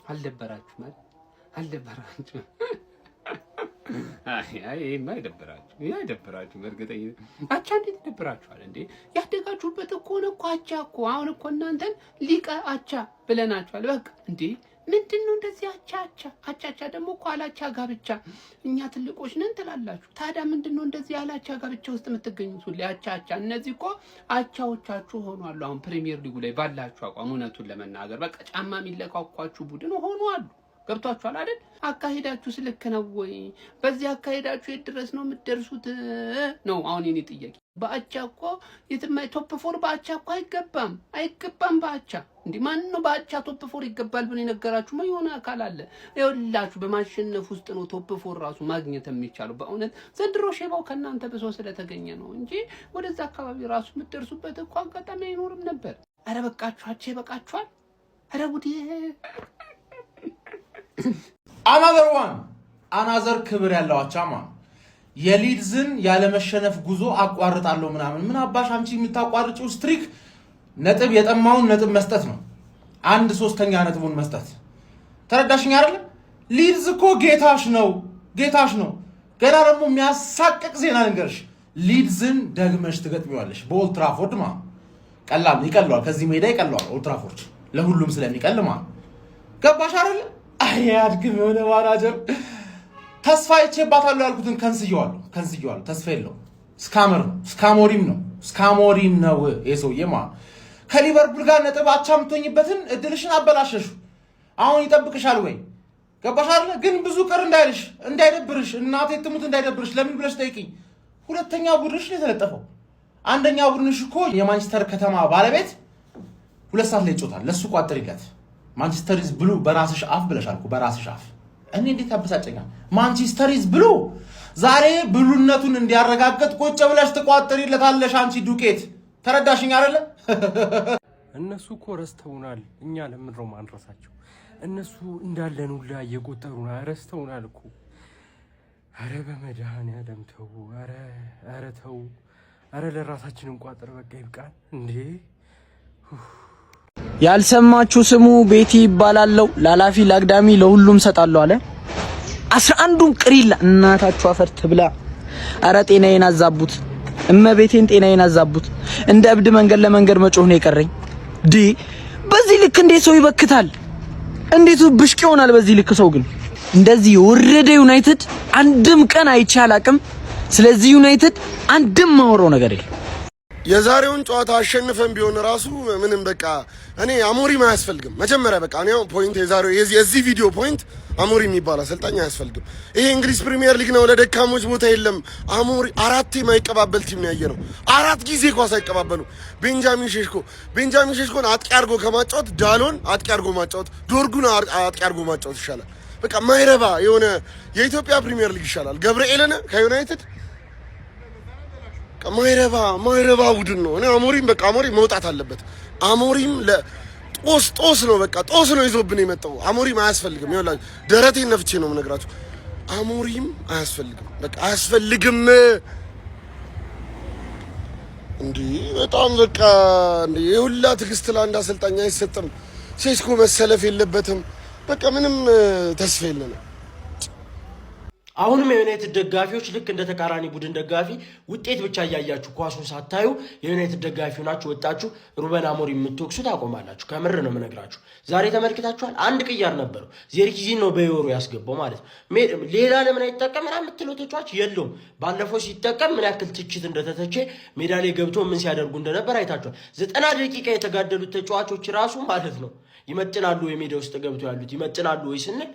አልደበራችሁ ማለት አልደበራችሁ ይሄማ አይደብራችሁ በእርግጠኝነት አቻ እንዴት ይደብራችኋል እንዴ? ያደጋችሁበት እኮ ነው እኮ አቻ እኮ አሁን እኮ እናንተን ሊቀ አቻ ብለናችኋል። በቃ እንዴ ምንድነው እንደዚህ አቻ ደግሞ እኮ አላቻ ጋብቻ እኛ ትልቆች ነን ትላላችሁ። ታዲያ ምንድነው እንደዚህ አላቻ ጋብቻ ውስጥ የምትገኙት? ሁሌ አቻ እነዚህ እኮ አቻዎቻችሁ ሆኗል። አሁን ፕሪሚየር ሊጉ ላይ ባላችሁ አቋም እውነቱን ለመናገር በቃ ጫማ የሚለካኳችሁ ቡድን ሆኗል። ገብቷችኋል አይደል? አካሄዳችሁ ስልክ ነው ወይ? በዚህ አካሄዳችሁ የት ድረስ ነው የምትደርሱት ነው አሁን የኔ ጥያቄ። በአቻ እኮ የትማይ ቶፕ 4 በአቻ እኮ አይገባም በአቻ እንዴ ማን ነው በአቻ ቶፕ 4 ይገባል ብሎ የነገራችሁ? የሆነ አካል አለ። ይኸውላችሁ በማሸነፍ ውስጥ ነው ቶፕ 4 ራሱ ማግኘት የሚቻለው። በእውነት ዘንድሮ ሼባው ከናንተ ብሶ ስለተገኘ ነው እንጂ ወደዛ አካባቢ ራሱ የምትደርሱበት እኮ አጋጣሚ አይኖርም ነበር። አረ በቃችሁ፣ አቻ ይበቃችኋል። አረ ጉዴ አናዘር ክብር ያለው አቻማ የሊድዝን ያለመሸነፍ ጉዞ አቋርጣለሁ ምናምን ምን አባሽ አንቺ የምታቋርጪው ስትሪክ ነጥብ የጠማውን ነጥብ መስጠት ነው። 1/3 ነጥቡን መስጠት ተረዳሽኝ አይደል? ሊድዝ እኮ ጌታሽ ነው። ገና ደግሞ የሚያሳቅቅ ዜና ልንገርሽ። ሊድዝን ደግመሽ ትገጥሚዋለሽ በኦልድ ትራፎርድ ይቀለዋል። ከዚህ ሜዳ ይቀለዋል ኦልድ ትራፎርድ ለሁሉም ስለሚቀልማ ገባሽ አይደል? አያድግም የሆነ ማናጀር ተስፋ ይቼባታለሁ ያልኩትን ከንስየዋለሁ። ተስፋ የለው ስካሞሪም ነው የሰውዬማ። ከሊቨርፑል ጋር ነጥብ አቻ የምትሆኝበትን እድልሽን አበላሸሹ። አሁን ይጠብቅሻል ወይ ገባሽ አይደል? ግን ብዙ ቅር እንዳይደብርሽ እናቴ ትሙት እንዳይደብርሽ ለምን ብለሽ ጠይቂኝ። ሁለተኛ ቡድንሽ ነው የተለጠፈው። አንደኛ ቡድንሽ እኮ የማንቸስተር ከተማ ባለቤት 2 ሰዓት ላይ ይጮታል። ለሱ ቋጥሪለት ማንቸስተር ኢዝ ብሉ በራስሽ አፍ ብለሻል እኮ በራስሽ አፍ። እኔ እንዴት ያበሳጨኛል? ማንቸስተር ኢዝ ብሉ ዛሬ ብሉነቱን እንዲያረጋግጥ ቁጭ ብለሽ ትቋጥሪለታለሽ አንቺ ዱቄት። ተረዳሽኝ አይደለ? እነሱ እኮ ረስተውናል። እኛ ለምን ነው ማንረሳቸው? እነሱ እንዳለን ሁላ እየቆጠሩና ረስተውናል እኮ። አረ በመድኃኒዓለም ተው። አረ ተው። አረ ለራሳችን እንቋጥር በቃ ይብቃን እንዴ። ያልሰማችሁ ስሙ ቤቲ ይባላልው። ላላፊ ላግዳሚ ለሁሉም ሰጣለሁ አለ። 11ዱም ቅሪላ እናታችሁ አፈር ትብላ። አረ ጤናዬን አዛቡት፣ እመቤቴን ጤናዬን አዛቡት። እንደ እብድ መንገድ ለመንገድ መጮህ ነው የቀረኝ። በዚህ ልክ እንዴት ሰው ይበክታል? እንዴት ብሽቅ ይሆናል? በዚህ ልክ ሰው ግን እንደዚህ ወረደ ዩናይትድ አንድም ቀን አይቻል አቅም። ስለዚህ ዩናይትድ አንድም ማወራው ነገር የለም። የዛሬውን ጨዋታ አሸንፈን ቢሆን ራሱ ምንም በቃ እኔ አሞሪም አያስፈልግም። መጀመሪያ በቃ እኔ ፖይንት የዛሬው የዚህ ቪዲዮ ፖይንት አሞሪም የሚባል አሰልጣኝ አያስፈልግም። ይሄ እንግሊዝ ፕሪሚየር ሊግ ነው፣ ለደካሞች ቦታ የለም። አራቴ የማይቀባበል ቲም ነው ያየነው። 4 ጊዜ ኳስ አይቀባበሉ። ቤንጃሚን ሼሽኮን አጥቂ አድርጎ ከማጫወት ዳሎን አጥቂ አድርጎ ማጫወት፣ ዶርጉን አጥቂ አድርጎ ማጫወት ይሻላል። በቃ ማይረባ የሆነ የኢትዮጵያ ፕሪሚየር ሊግ ይሻላል። ገብርኤልን ከዩናይትድ ማይረባ ቡድን ነው። እኔ አሞሪም መውጣት አለበት። አሞሪም ጦስ ነው፣ በቃ ጦስ ነው ይዞብን የመጣው። አሞሪም አያስፈልግም። ይኸውላችሁ ደረቴን ነፍቼ ነው የምነግራችሁ። አሞሪም አያስፈልግም፣ በቃ አያስፈልግም። እንዴ በጣም በቃ እንዴ የሁላ ትዕግስት ለአንድ አሰልጣኝ አይሰጥም። ሴስኮ መሰለፍ የለበትም። በቃ ምንም ተስፋ የለንም። አሁንም የዩናይትድ ደጋፊዎች ልክ እንደ ተቃራኒ ቡድን ደጋፊ ውጤት ብቻ እያያችሁ ኳሱን ሳታዩ የዩናይትድ ደጋፊ ሆናችሁ ወጣችሁ ሩበን አሞሪም የምትወቅሱት አቆማላችሁ። ከምር ነው የምነግራችሁ። ዛሬ ተመልክታችኋል። አንድ ቅያር ነበረው። ዜርኪዚን ነው በዮሮ ያስገባው ማለት ነው። ሌላ ለምን አይጠቀም ምናምን የምትለው ተጫዋች የለውም። ባለፈው ሲጠቀም ምን ያክል ትችት እንደተተቸ ሜዳ ላይ ገብቶ ምን ሲያደርጉ እንደነበር አይታችኋል። 90 ደቂቃ የተጋደሉት ተጫዋቾች ራሱ ማለት ነው ይመጥናሉ ወይ ሜዳ ውስጥ ገብቶ ያሉት ይመጥናሉ ወይ ስንል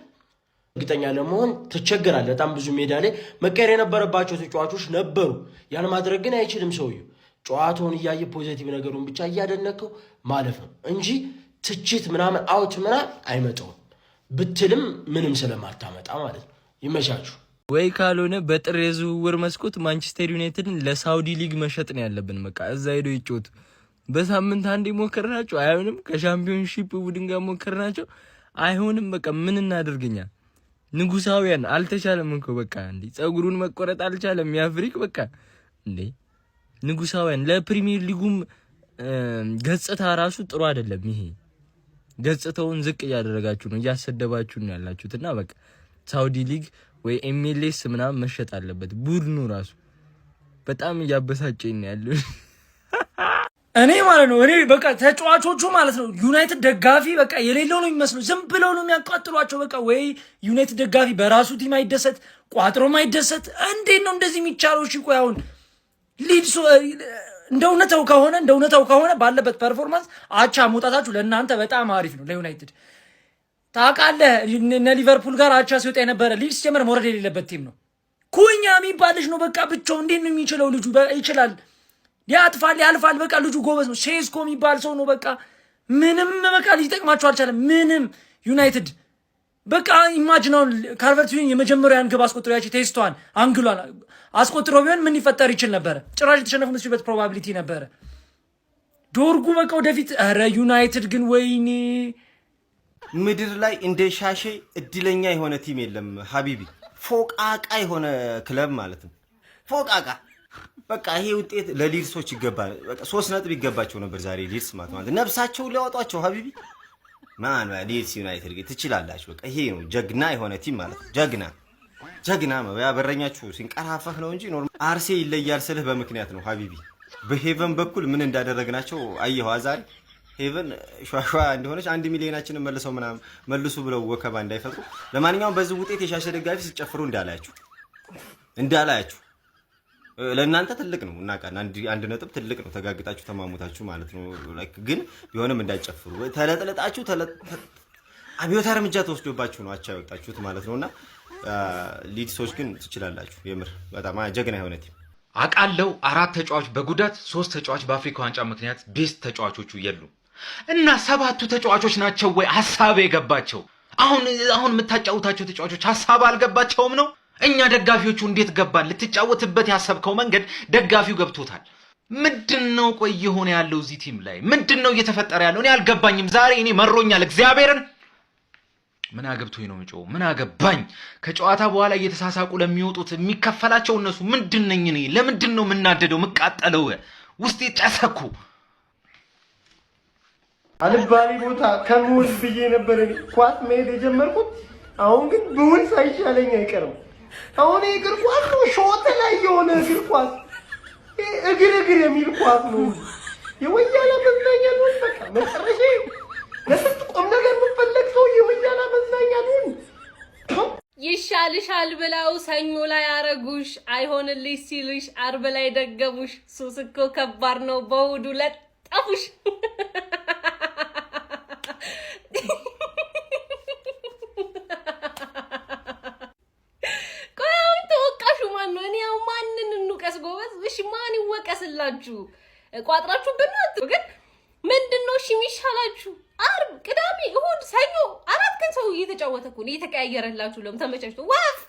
እርግጠኛ ለመሆን ተቸገራል። በጣም ብዙ ሜዳ ላይ መቀየር የነበረባቸው ተጫዋቾች ነበሩ። ያን ማድረግ ግን አይችልም። ሰውየው ጨዋታውን እያየ ፖዚቲቭ ነገሩን ብቻ እያደነቀው ማለፍ ነው እንጂ ትችት ምናምን አውት ምናምን አይመጣውም። ብትልም ምንም ስለማታመጣ ማለት ነው። ይመቻችሁ። ወይ ካልሆነ በጥር የዝውውር መስኮት ማንቸስተር ዩናይትድን ለሳውዲ ሊግ መሸጥ ነው ያለብን። በቃ እዛ ሄዶ ይጮቱ። በሳምንት አንዴ ሞከርናቸው አይሆንም። ከሻምፒዮንሺፕ ቡድን ጋር ሞከርናቸው አይሆንም። በቃ ምን እናደርግኛ? ንጉሳውያን አልተቻለም እኮ በቃ እንዴ ጸጉሩን መቆረጥ አልቻለም። ያፍሪክ በቃ እንዴ ንጉሳውያን ለፕሪሚየር ሊጉም ገጽታ ራሱ ጥሩ አይደለም። ይሄ ገጽታውን ዝቅ ያደረጋችሁ ነው ያሰደባችሁ ነው ያላችሁትና በቃ ሳውዲ ሊግ ወይ ኤምኤልኤስ ምናምን መሸጥ አለበት ቡድኑ ራሱ በጣም ያበሳጨኝ ነው ያለው እኔ ማለት ነው እኔ በቃ ተጫዋቾቹ ማለት ነው ዩናይትድ ደጋፊ በቃ የሌለው ነው የሚመስለው ዝም ብለው ነው የሚያቃጥሏቸው በቃ ወይ ዩናይትድ ደጋፊ በራሱ ቲም አይደሰት ቋጥሮም አይደሰት እንዴት ነው እንደዚህ የሚቻለው እሺ ቆይ አሁን ሊድስ እንደውነታው ከሆነ ባለበት ፐርፎርማንስ አቻ መውጣታችሁ ለእናንተ በጣም አሪፍ ነው ለዩናይትድ ታውቃለህ እነ ሊቨርፑል ጋር አቻ ሲወጣ የነበረ ሊድስ ጀመር መውረድ የሌለበት ቲም ነው ኩኛ የሚባል ልጅ ነው በቃ ብቻው እንዴት ነው የሚችለው ልጁ ይችላል ያልፋል በቃ ልጁ ጎበዝ ነው ሼስኮ የሚባል ሰው ነው በቃ ምንም በቃ ሊጠቅማቸው አልቻለም ምንም ዩናይትድ በቃ ኢማጂናው ካልቨርት-ሉዊን የመጀመሪያን ግብ አስቆጥሮ ያቺ ቴስቷን አንግሏን አስቆጥሮ ቢሆን ምን ይፈጠር ይችል ነበር ጭራሽ የተሸነፈ መስበት ፕሮባቢሊቲ ነበር ዶርጉ በቃ ወደፊት ኧረ ዩናይትድ ግን ወይኔ ምድር ላይ እንደ ሻሼ እድለኛ የሆነ ቲም የለም ሀቢቢ ፎቃቃ የሆነ ክለብ ማለት ነው ፎቃቃ በቃ ይሄ ውጤት ለሊድሶች ይገባል በቃ 3 ነጥብ ይገባቸው ነበር ዛሬ ሊድስ ማለት ነፍሳቸው ሊያወጣቸው ሀቢቢ ማን ሊድስ ዩናይትድ ትችላላችሁ በቃ ይሄ ነው ጀግና የሆነ ቲም ማለት ጀግና ነው ያበረኛችሁ ሲንቀራፈፍ ነው እንጂ ኖርማል አርሴ ይለያል ስልህ በምክንያት ነው ሀቢቢ በሄቨን በኩል ምን እንዳደረግናቸው አየሁ ዛሬ ሄቨን ሿሿ እንደሆነች 1 ሚሊዮናችንን መልሱ ብለው ወከባ እንዳይፈጥሩ ለማንኛውም በዚህ ውጤት የሻሸ ደጋፊ ሲጨፍሩ እንዳላያችሁ ለእናንተ ትልቅ ነው እና ቃና አንድ ነጥብ ትልቅ ነው ተጋግጣችሁ ተማሙታችሁ ማለት ነው ላይክ ግን ቢሆንም እንዳይጨፍሩ ተለጥለጣችሁ አብዮታ እርምጃ ተወስዶባችሁ ነው አቻ ያወጣችሁት ማለት ነውና ሊድሶች ግን ትችላላችሁ የምር በጣም ጀግና የሆነ ቲም አቃለው 4 ተጫዋች በጉዳት 3 ተጫዋች በአፍሪካ ዋንጫ ምክንያት ቤስት ተጫዋቾቹ የሉ እና 7ቱ ተጫዋቾች ናቸው ወይ ሐሳብ የገባቸው አሁን የምታጫውታቸው ተጫዋቾች ሐሳብ አልገባቸውም ነው እኛ ደጋፊዎቹ እንዴት ገባን ልትጫወትበት ያሰብከው መንገድ ደጋፊው ገብቶታል ምንድነው ቆይ የሆነ ያለው እዚህ ቲም ላይ ምንድነው እየተፈጠረ ያለው እኔ አልገባኝም ዛሬ እኔ መሮኛል እግዚአብሔርን ምን አገብቶኝ ነው ምጮው ምን አገባኝ ከጨዋታ በኋላ እየተሳሳቁ ለሚወጡት የሚከፈላቸው እነሱ ምንድነኝ እኔ ለምንድነው ምናደደው መቃጠለው ውስጤ ጨሰኩ አልባሌ ቦታ ከሙዝ ብዬ ነበር እኔ ኳስ መሄድ የጀመርኩት አሁን ግን ብውን ሳይሻለኝ አይቀርም አሁን እግር ኳስ ነው ሾት ላይ የሆነ እግር ኳስ እግር የሚል ኳስ ነው የወያላ መዝናኛ ነው በቃ መጨረሻ ለስንት ቆም ነገር ምፈለግ ሰው የወያላ መዝናኛ ነው ይሻልሻል ብለው ሰኞ ላይ አረጉሽ አይሆንልሽ ሲሉሽ አርብ ላይ ደገሙሽ ሱስ እኮ ከባድ ነው በውዱ ለጣፉሽ ማን ይወቀስላችሁ ቋጥራችሁ በእናት ግን ምንድነው እሺ የሚሻላችሁ አርብ ቅዳሜ እሁድ ሰኞ 4 ቀን ሰው እየተጫወተ እኮ ነው እየተቀያየረላችሁ ለም ተመቻችቶ ዋፍ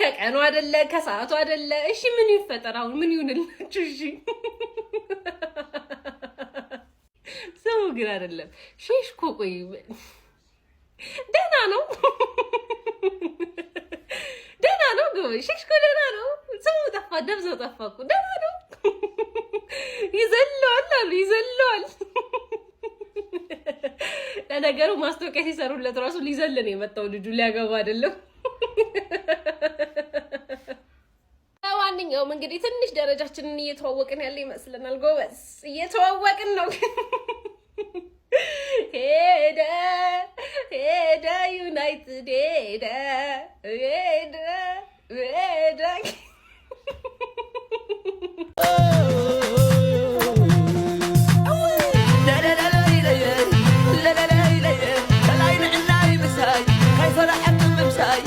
ከቀኑ አይደለ ከሰዓቱ አይደለ እሺ ምን ይፈጠር አሁን ምን ይሁንላችሁ እሺ ሰው ግን አይደለም ሼሽኮ ቆይ ደህና ነው ሼሽኮ ደህና ነው ሰው ጠፋ ደብዘው ጠፋ እኮ ደህና ነው ይዘለዋል ለነገሩ ማስታወቂያ ሲሰሩለት ራሱ ሊዘል ነው የመጣው ልጁ ሊያገባ አይደለም ለማንኛውም እንግዲህ ትንሽ ደረጃችንን እየተዋወቅን ያለ ይመስለናል ጎበዝ እየተዋወቅን ነው ሄደ ዩናይትድ ሄደ فرحت بمساي